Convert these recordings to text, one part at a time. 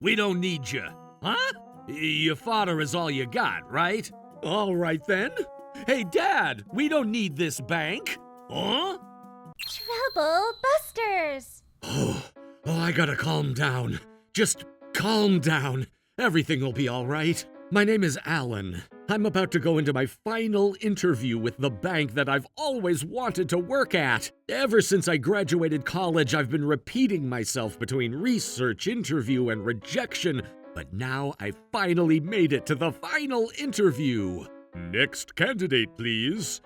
We don't need you. Huh? Your father is all you got, right? All right then. Hey, Dad, we don't need this bank. Huh? Trouble busters! Oh, I gotta calm down. Just calm down. Everything will be all right. My name is Allan. I'm about to go into my final interview with the bank that I've always wanted to work at. Ever since I graduated college, I've been repeating myself between research, interview, and rejection. But now I finally made it to the final interview. Next candidate, please.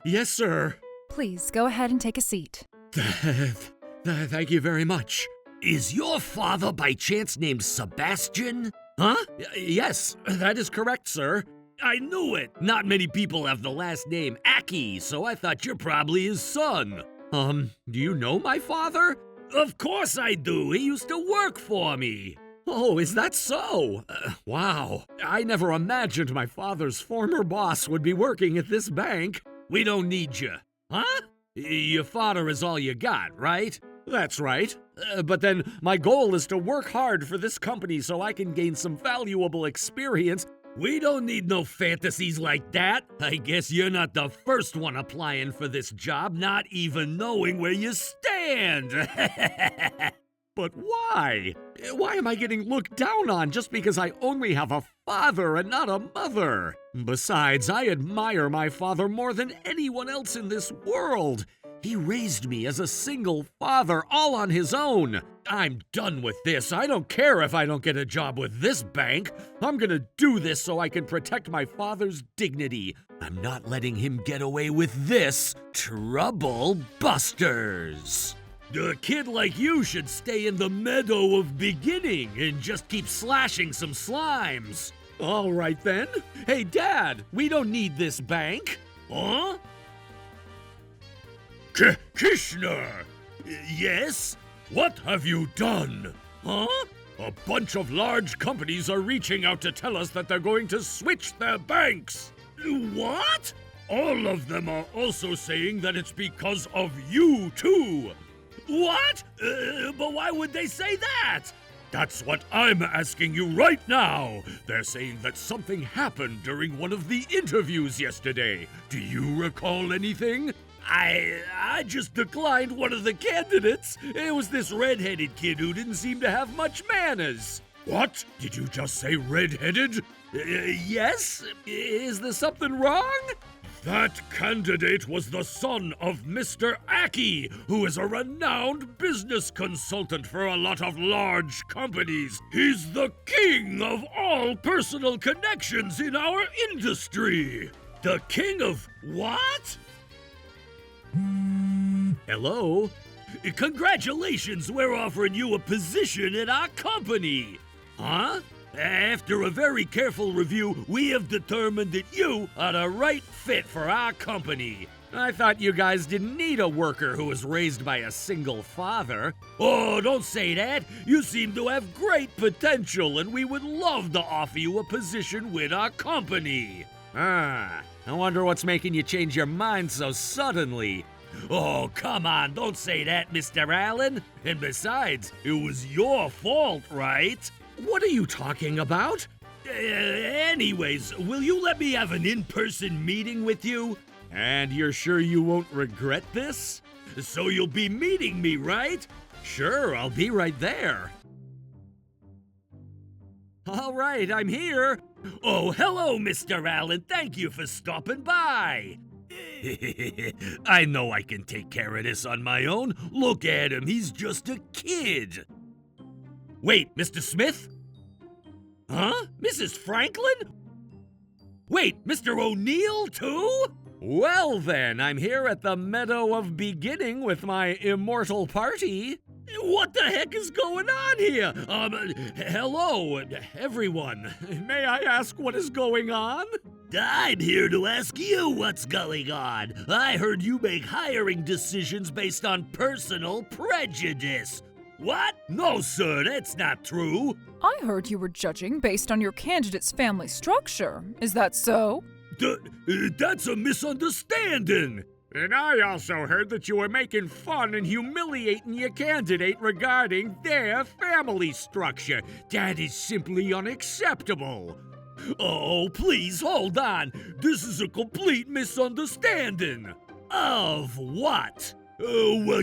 Yes, sir. Please go ahead and take a seat. Thank you very much. Is your father by chance named Sebastian? Huh? Yes, that is correct, sir. I knew it. Not many people have the last name Aki, so I thought you're probably his son. Do you know my father? Of course I do. He used to work for me. Oh, is that so? Wow. I never imagined my father's former boss would be working at this bank. We don't need you. Huh? Your father is all you got, right? That's right. But then my goal is to work hard for this company so I can gain some valuable experience. We don't need no fantasies like that. I guess you're not the first one applying for this job, not even knowing where you stand. But why? Why am I getting looked down on just because I only have a father and not a mother? Besides, I admire my father more than anyone else in this world. He raised me as a single father, all on his own. I'm done with this. I don't care if I don't get a job with this bank. I'm gonna do this so I can protect my father's dignity. I'm not letting him get away with this. Trouble busters. A kid like you should stay in the meadow of beginning and just keep slashing some slimes. All right then. Hey, Dad, we don't need this bank. Huh? Kishner! Yes? What have you done? Huh? A bunch of large companies are reaching out to tell us that they're going to switch their banks. What? All of them are also saying that it's because of you, too. What? But why would they say that? That's what I'm asking you right now. They're saying that something happened during one of the interviews yesterday. Do you recall anything? I just declined one of the candidates. It was this red-headed kid who didn't seem to have much manners. What? Did you just say red-headed? Yes? Is there something wrong? That candidate was the son of Mr. Aki, who is a renowned business consultant for a lot of large companies. He's the king of all personal connections in our industry. The king of what? Hello? Congratulations, we're offering you a position at our company. Huh? After a very careful review, we have determined that you are the right fit for our company. I thought you guys didn't need a worker who was raised by a single father. Oh, don't say that. You seem to have great potential, and we would love to offer you a position with our company. I wonder what's making you change your mind so suddenly. Oh, come on, don't say that, Mr. Allan. And besides, it was your fault, right? What are you talking about? Anyways, will you let me have an in-person meeting with you? And you're sure you won't regret this? So you'll be meeting me, right? Sure, I'll be right there. All right, I'm here. Oh, hello, Mr. Allan. Thank you for stopping by. I know I can take care of this on my own. Look at him, he's just a kid. Wait, Mr. Smith? Huh? Mrs. Franklin? Wait, Mr. O'Neill too? Well then, I'm here at the Meadow of Beginning with my immortal party. What the heck is going on here? Hello, everyone. May I ask what is going on? I'm here to ask you what's going on. I heard you make hiring decisions based on personal prejudice. What? No, sir, that's not true. I heard you were judging based on your candidate's family structure. Is that so? That's a misunderstanding. And I also heard that you were making fun and humiliating your candidate regarding their family structure. That is simply unacceptable. Oh, please hold on. This is a complete misunderstanding. Of what? Well,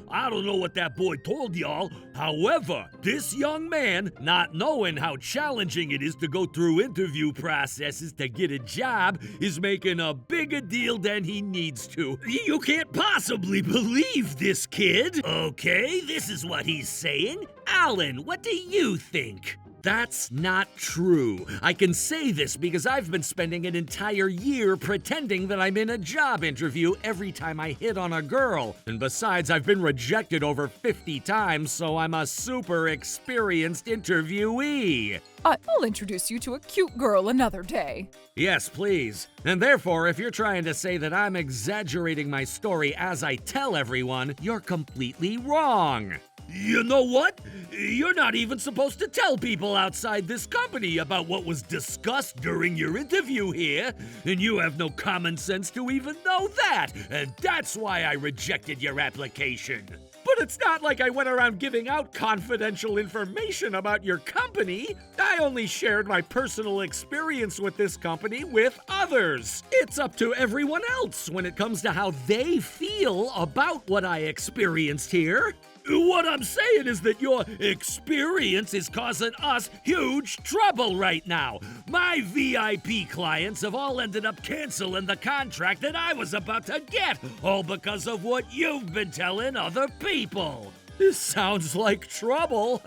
I don't know what that boy told y'all. However, this young man, not knowing how challenging it is to go through interview processes to get a job, is making a bigger deal than he needs to. You can't possibly believe this kid. Okay, this is what he's saying. Allan, what do you think? That's not true. I can say this because I've been spending an entire year pretending that I'm in a job interview every time I hit on a girl. And besides, I've been rejected over 50 times, so I'm a super experienced interviewee. I'll introduce you to a cute girl another day. Yes, please. And therefore, if you're trying to say that I'm exaggerating my story as I tell everyone, you're completely wrong. You know what? You're not even supposed to tell people outside this company about what was discussed during your interview here, and you have no common sense to even know that, and that's why I rejected your application. But it's not like I went around giving out confidential information about your company. I only shared my personal experience with this company with others. It's up to everyone else when it comes to how they feel about what I experienced here. What I'm saying is that your experience is causing us huge trouble right now. My VIP clients have all ended up canceling the contract that I was about to get, all because of what you've been telling other people. This sounds like trouble.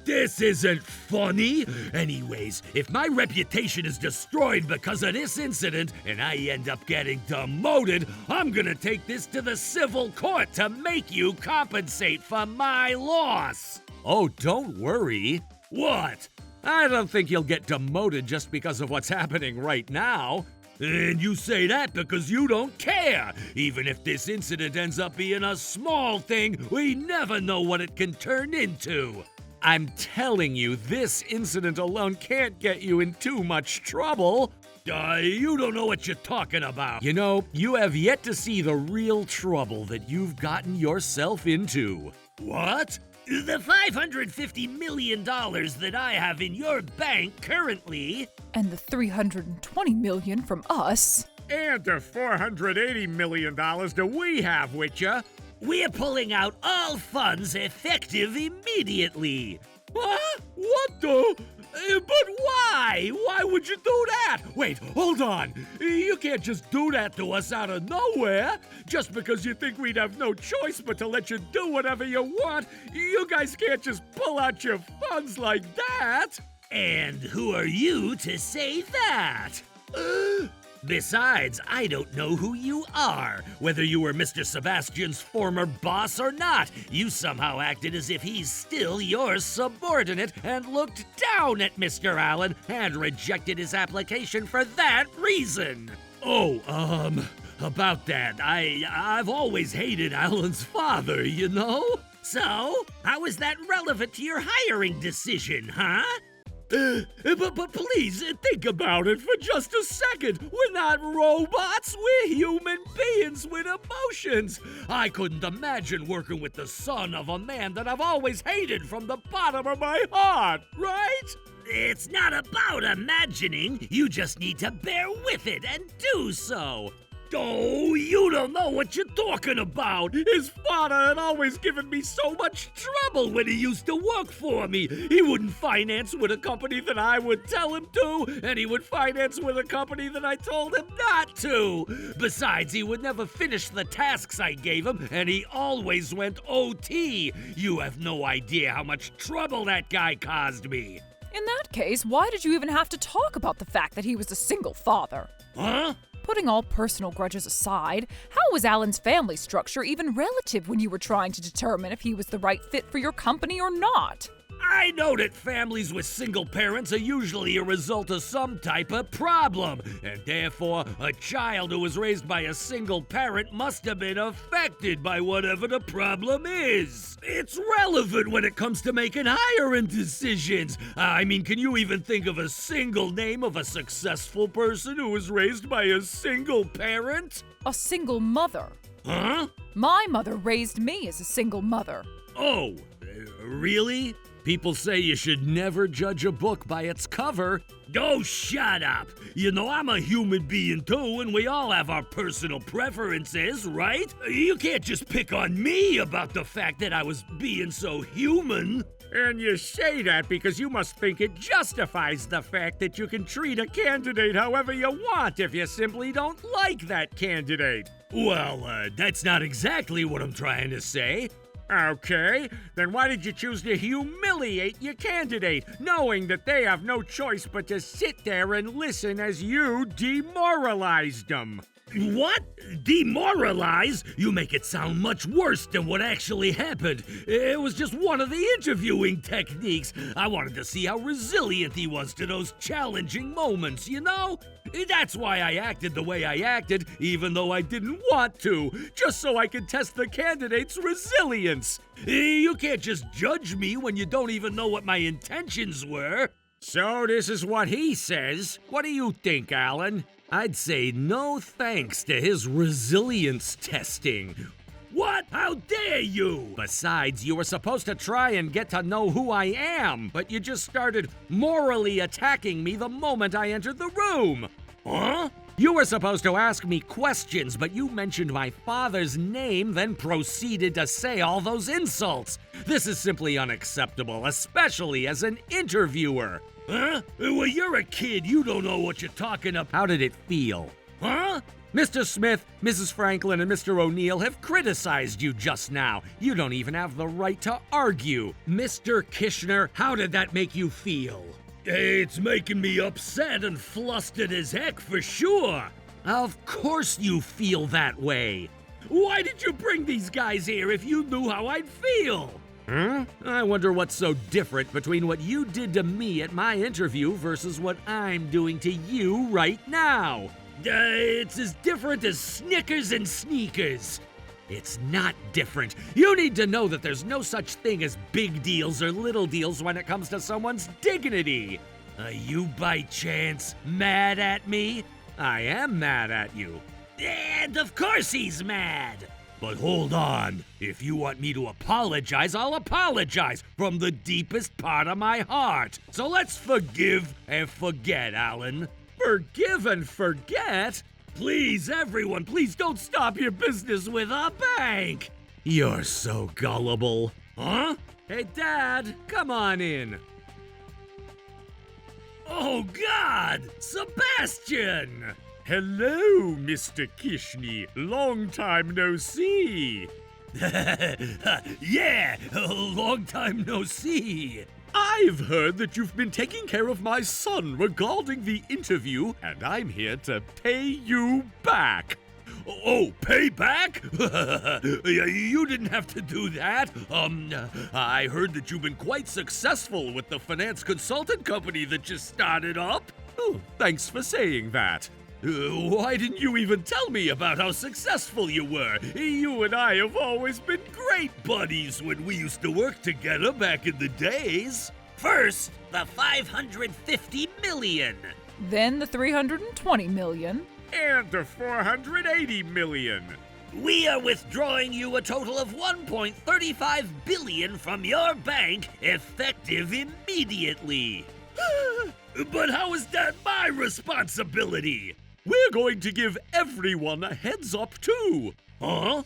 This isn't funny. Anyways, if my reputation is destroyed because of this incident and I end up getting demoted, I'm gonna take this to the civil court to make you compensate for my loss. Oh, don't worry. What? I don't think you'll get demoted just because of what's happening right now. And you say that because you don't care. Even if this incident ends up being a small thing, we never know what it can turn into. I'm telling you, this incident alone can't get you in too much trouble. You don't know what you're talking about. You know, you have yet to see the real trouble that you've gotten yourself into. What? The $550 million that I have in your bank currently. And the $320 million from us. And the $480 million that we have with you. We're pulling out all funds effective immediately. Huh? What the? But why? Why would you do that? Wait, hold on. You can't just do that to us out of nowhere. Just because you think we'd have no choice but to let you do whatever you want, you guys can't just pull out your funds like that. And who are you to say that? Besides, I don't know who you are. Whether you were Mr. Sebastian's former boss or not, you somehow acted as if he's still your subordinate and looked down at Mr. Allan and rejected his application for that reason. Oh, about that, I've always hated Allan's father, you know? So, how is that relevant to your hiring decision, huh? But please, think about it for just a second. We're not robots, we're human beings with emotions. I couldn't imagine working with the son of a man that I've always hated from the bottom of my heart, right? It's not about imagining, you just need to bear with it and do so. Oh, you don't know what you're talking about. His father had always given me so much trouble when he used to work for me. He wouldn't finance with a company that I would tell him to, and he would finance with a company that I told him not to. Besides, he would never finish the tasks I gave him, and he always went OT. You have no idea how much trouble that guy caused me. In that case, why did you even have to talk about the fact that he was a single father? Huh? Putting all personal grudges aside, how was Allan's family structure even relative when you were trying to determine if he was the right fit for your company or not? I know that families with single parents are usually a result of some type of problem, and therefore a child who was raised by a single parent must have been affected by whatever the problem is. It's relevant when it comes to making hiring decisions. I mean, can you even think of a single name of a successful person who was raised by a single parent? A single mother. Huh? My mother raised me as a single mother. Oh, really? People say you should never judge a book by its cover. Oh, shut up. You know, I'm a human being too, and we all have our personal preferences, right? You can't just pick on me about the fact that I was being so human. And you say that because you must think it justifies the fact that you can treat a candidate however you want if you simply don't like that candidate. Well, that's not exactly what I'm trying to say. Okay, then why did you choose to humiliate your candidate, knowing that they have no choice but to sit there and listen as you demoralized them? What? Demoralize? You make it sound much worse than what actually happened. It was just one of the interviewing techniques. I wanted to see how resilient he was to those challenging moments, you know? That's why I acted the way I acted, even though I didn't want to, just so I could test the candidate's resilience. You can't just judge me when you don't even know what my intentions were. So this is what he says. What do you think, Allan? I'd say no thanks to his resilience testing. What? How dare you? Besides, you were supposed to try and get to know who I am, but you just started morally attacking me the moment I entered the room. Huh? You were supposed to ask me questions, but you mentioned my father's name, then proceeded to say all those insults. This is simply unacceptable, especially as an interviewer. Huh? Well, you're a kid. You don't know what you're talking about. How did it feel? Huh? Mr. Smith, Mrs. Franklin, and Mr. O'Neill have criticized you just now. You don't even have the right to argue. Mr. Kishner, how did that make you feel? It's making me upset and flustered as heck for sure. Of course you feel that way. Why did you bring these guys here if you knew how I'd feel? I wonder what's so different between what you did to me at my interview versus what I'm doing to you right now. It's as different as Snickers and sneakers. It's not different. You need to know that there's no such thing as big deals or little deals when it comes to someone's dignity. Are you by chance mad at me? I am mad at you. And of course he's mad. But hold on. If you want me to apologize, I'll apologize from the deepest part of my heart. So let's forgive and forget, Allan. Forgive and forget? Please, everyone, please don't stop your business with our bank. You're so gullible. Huh? Hey, Dad, come on in. Oh, God! Sebastian! Hello, Mr. Kishney. Long time no see. Yeah, long time no see. I've heard that you've been taking care of my son regarding the interview, and I'm here to pay you back. Oh, pay back? You didn't have to do that. I heard that you've been quite successful with the finance consultant company that just started up. Oh, thanks for saying that. Why didn't you even tell me about how successful you were? You and I have always been great buddies when we used to work together back in the days. First, the 550 million. Then the 320 million. And the 480 million. We are withdrawing you a total of 1.35 billion from your bank, effective immediately. But how is that my responsibility? We're going to give everyone a heads up, too. Huh?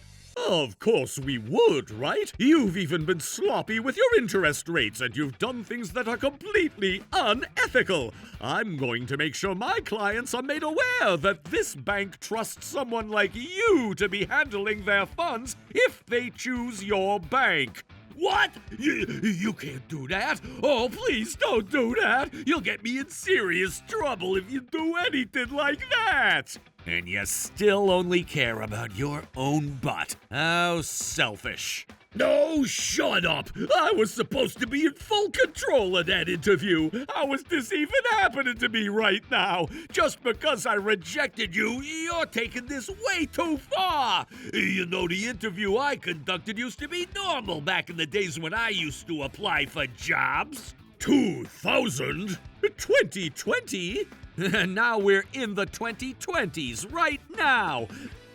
Of course we would, right? You've even been sloppy with your interest rates, and you've done things that are completely unethical. I'm going to make sure my clients are made aware that this bank trusts someone like you to be handling their funds if they choose your bank. What? You can't do that. Oh, please don't do that. You'll get me in serious trouble if you do anything like that. And you still only care about your own butt. How selfish. No, shut up! I was supposed to be in full control of that interview. How is this even happening to me right now? Just because I rejected you, you're taking this way too far. You know, the interview I conducted used to be normal back in the days when I used to apply for jobs. 2000? 2020? And now we're in the 2020s right now.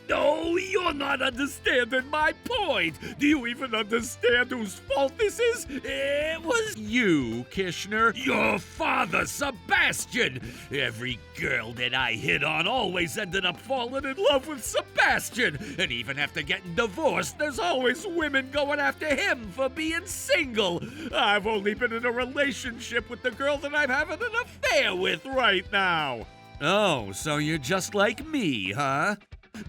No, you're not understanding my point. Do you even understand whose fault this is? It was you, Kishner. Your father, Sebastian. Every girl that I hit on always ended up falling in love with Sebastian. And even after getting divorced, there's always women going after him for being single. I've only been in a relationship with the girl that I'm having an affair with right now. Oh, so you're just like me, huh?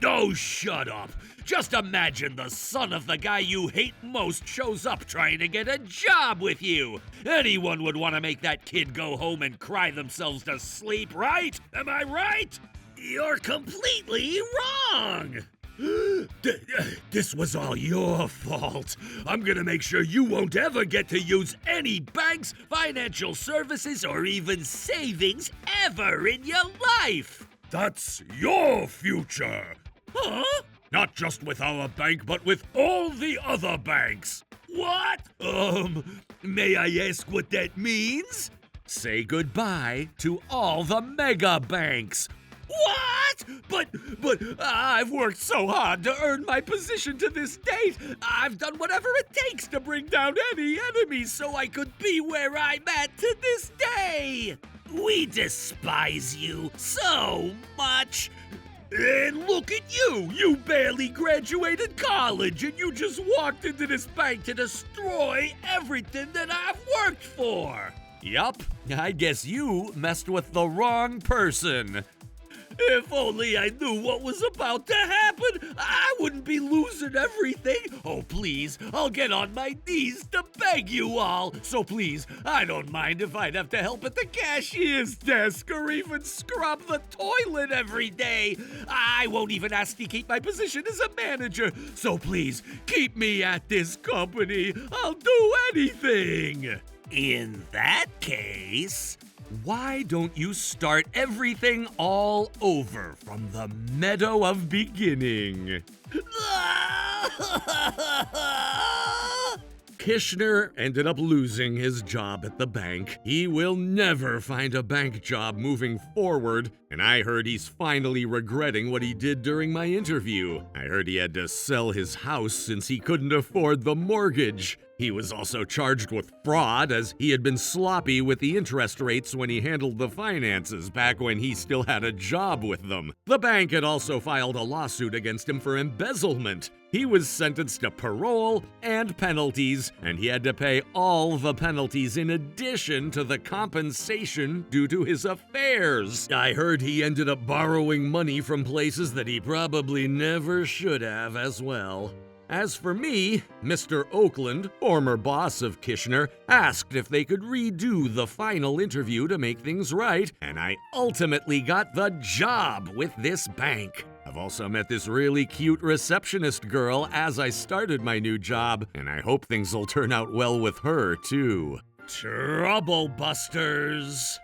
No, shut up. Just imagine the son of the guy you hate most shows up trying to get a job with you. Anyone would want to make that kid go home and cry themselves to sleep, right? Am I right? You're completely wrong. This was all your fault. I'm gonna make sure you won't ever get to use any banks, financial services, or even savings ever in your life. That's your future. Huh? Not just with our bank, but with all the other banks. What? May I ask what that means? Say goodbye to all the mega banks. What? But I've worked so hard to earn my position to this date. I've done whatever it takes to bring down any enemies so I could be where I'm at to this day. We despise you so much. And look at you! You barely graduated college and you just walked into this bank to destroy everything that I've worked for! Yup, I guess you messed with the wrong person. If only I knew what was about to happen, I wouldn't be losing everything. Oh, please, I'll get on my knees to beg you all. So please, I don't mind if I'd have to help at the cashier's desk or even scrub the toilet every day. I won't even ask to keep my position as a manager. So please, keep me at this company. I'll do anything. In that case, why don't you start everything all over from the meadow of beginning? Kishner ended up losing his job at the bank. He will never find a bank job moving forward, and I heard he's finally regretting what he did during my interview. I heard he had to sell his house since he couldn't afford the mortgage. He was also charged with fraud, as he had been sloppy with the interest rates when he handled the finances back when he still had a job with them. The bank had also filed a lawsuit against him for embezzlement. He was sentenced to parole and penalties, and he had to pay all the penalties in addition to the compensation due to his affairs. I heard he ended up borrowing money from places that he probably never should have as well. As for me, Mr. Oakland, former boss of Kishner, asked if they could redo the final interview to make things right, and I ultimately got the job with this bank. I've also met this really cute receptionist girl as I started my new job, and I hope things will turn out well with her, too. Trouble Busters!